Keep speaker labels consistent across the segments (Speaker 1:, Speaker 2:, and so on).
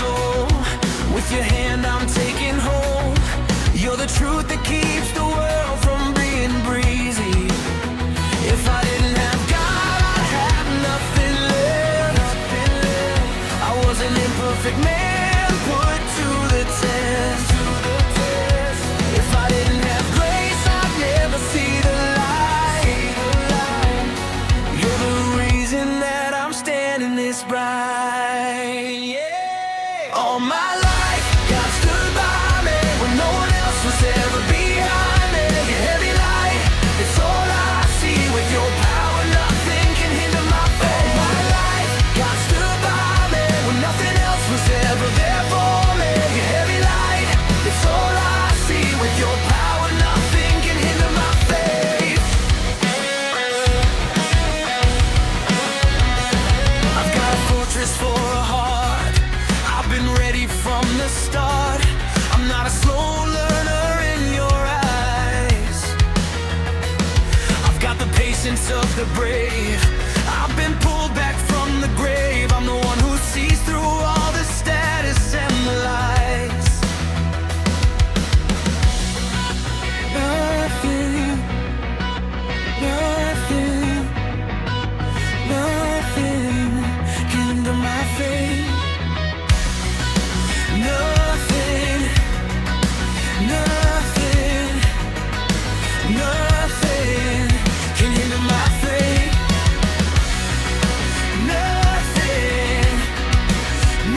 Speaker 1: soul. With your hand I'm taking hold. You're the truth that keeps the world from being breezy. If I didn't have God, I'd have nothing left. I was an imperfect man put to the test. If I didn't have grace, I'd never see the light. You're the reason that I'm standing this bright. Yeah. All my life, God stood by me when no one else was ever behind me. Your heavy light, it's all I see. With your power, nothing can hinder my faith. All my life, God stood by me when nothing else was ever there for me. Your heavy light, it's all I see. With your power, nothing can hinder my faith. I've got a fortress for a heart. I've been ready from the start. I'm not a slow learner in your eyes. I've got the patience of the brave. I've been pulled back from the grave. I'm the one who sees through all the status and the lies. Nothing, nothing, nothing can hinder my faith. Nothing, nothing, nothing can hinder my faith. Nothing,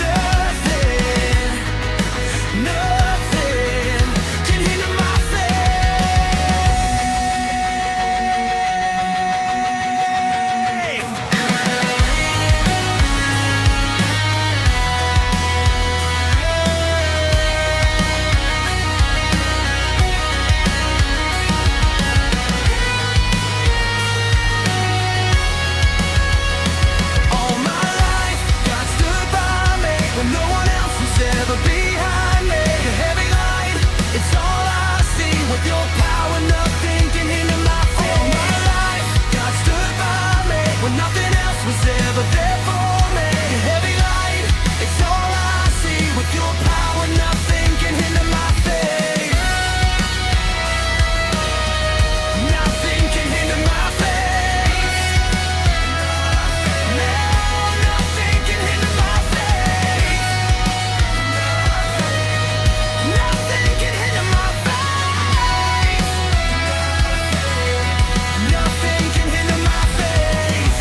Speaker 1: nothing, nothing can hinder my faith. All my life, God stood by me when no one else was ever behind me. Your heavy light, it's all I see. With your power, nothing can hinder my faith. All my life, God stood by me when nothing else was ever there for me. Your heavy light, it's all I see. With your power, nothing can hinder my faith. Nothing can hinder my faith. No, nothing can hinder my faith. Nothing can hinder my faith. Nothing can hinder my faith.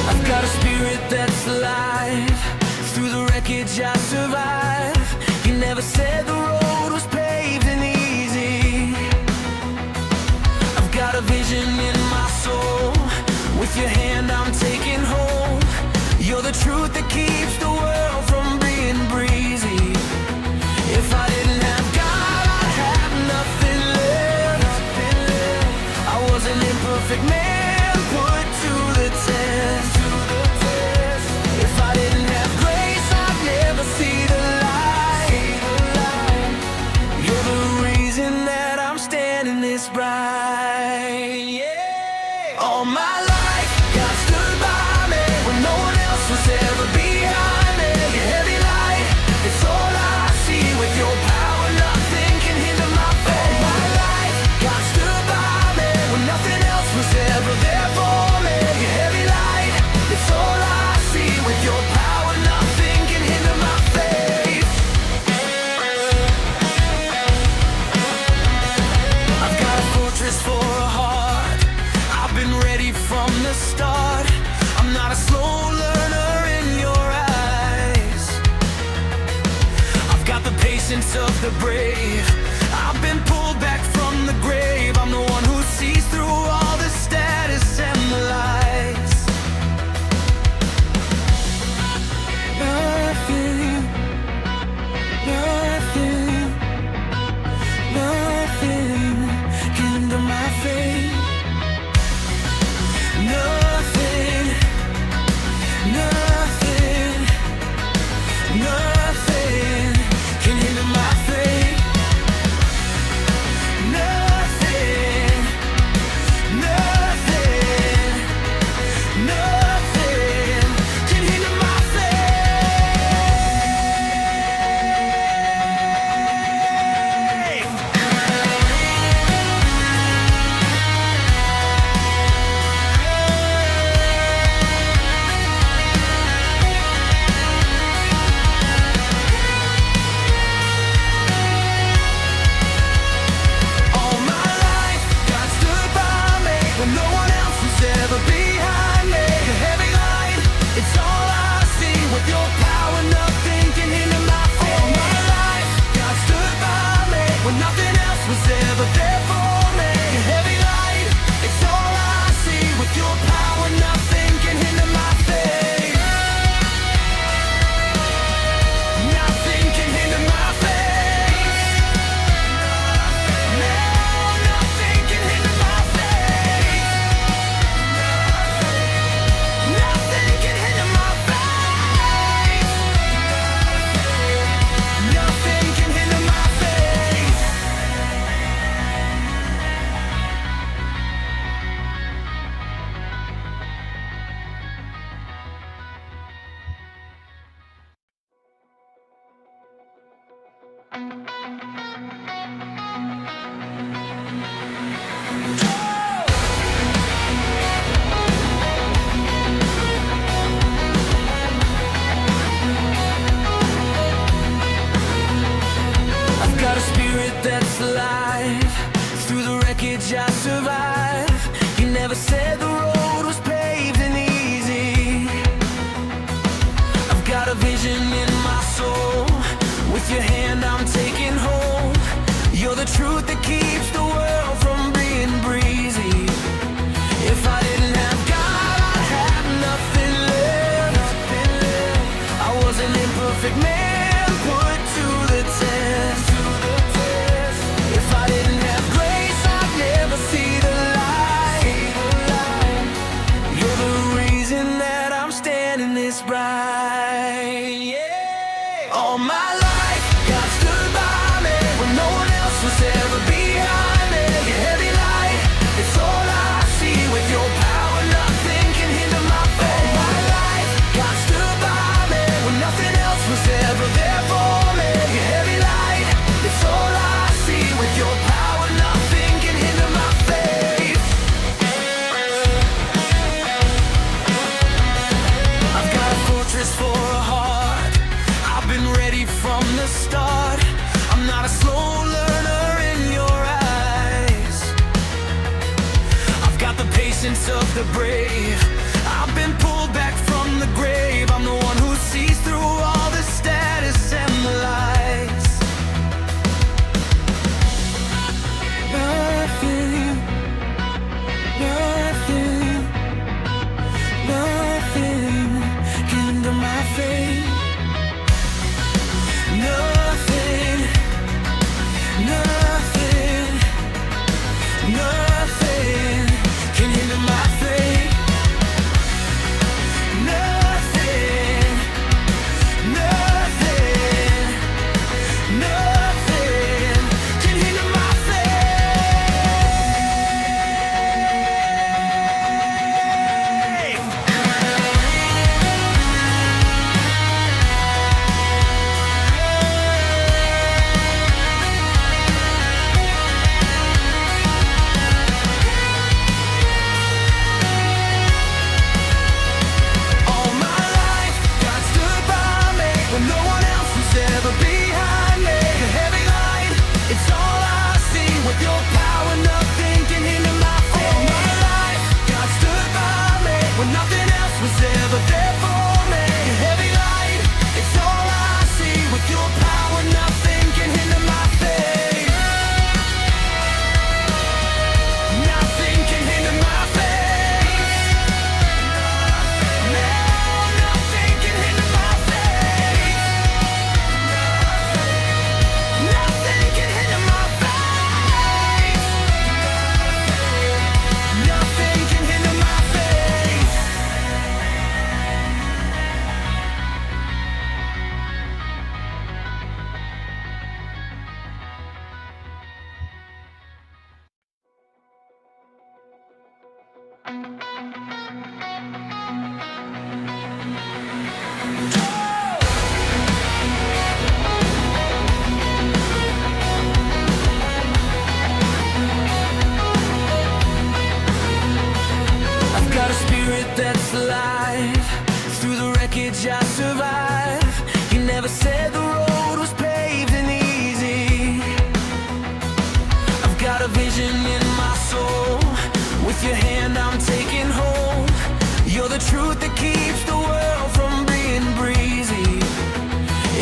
Speaker 1: I've got a spirit that's alive. Through the wreckage I survive. You never said the road was paved and easy. I've got a vision in my soul. With your hand I'm taking hold. You're the truth that keeps the world from being breezy. If I didn't have God, I'd have nothing left. I was an imperfect man put to the test. If I didn't have grace, I'd never see the light. You're the reason that I'm standing this bright. Yeah. All my life, God stood by me when no one else was ever behind me. Your heavy light, it's all I see. With your power, nothing can hinder my faith. All my life, God stood by me when nothing else was ever there for me. Your heavy light, it's all I see. With your power, nothing can hinder my faith. I've got a fortress for a heart. I've been ready from the start. I'm not a slow learner in your eyes. I've got the patience of the brave. I've been pulled back from the grave. I'm the one who sees through all the status and the lies. Nothing, nothing, that's alive. Through the wreckage I survive. You never said the road was paved and easy. I've got a vision in my soul. With your hand I'm taking hold. You're the truth that keeps the world from being breezy. If I didn't have God, I'd have nothing left. I was an imperfect man put to the test. If I didn't have grace, I'd never see the light. You're the reason that I'm standing this bright. Yeah. All my life, God stood by me when no one else was ever behind me. Your heavy light, it's all I see. With your power, nothing can hinder my faith. All my life, God stood by me when nothing else was ever there for me. Your heavy light, it's all I see. With your power, nothing can hinder my faith. I've got a fortress for a heart. I've been ready from the start. I'm not a slow learner in your eyes. I've got the patience of the brave. I've been pulled back from the grave. I'm the one who sees through all the status and the lies. Nothing, nothing, nothing can hinder my faith. Nothing, nothing, nothing can hinder my faith. Nothing, nothing, nothing can hinder my All my life, God stood by me when no one else was ever behind me. The heavy light, it's all I see. With your power, nothing can hinder my faith. All my life, God stood by me when nothing else was ever there for me. The heavy light, it's all I see. With your power, nothing can hinder my faith. Nothing can hinder my faith. No, nothing can hinder my faith. Nothing can hinder my faith. Nothing can hinder my faith. I've got a spirit that's alive. Through the wreckage I survive. You never said the road was paved and easy. I've got a vision in my soul. With your hand I'm taking hold. You're the truth that keeps the world from being breezy.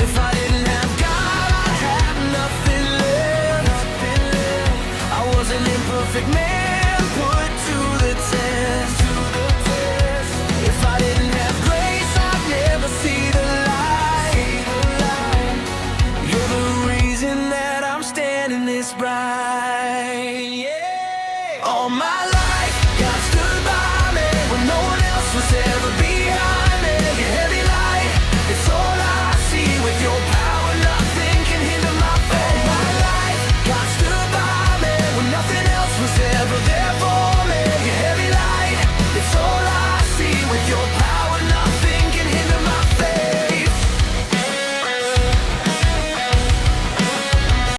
Speaker 1: If I didn't have God, I'd have nothing left. I was an imperfect man put to the test. If I didn't have grace, I'd never see the light. You're the reason that I'm standing this bright.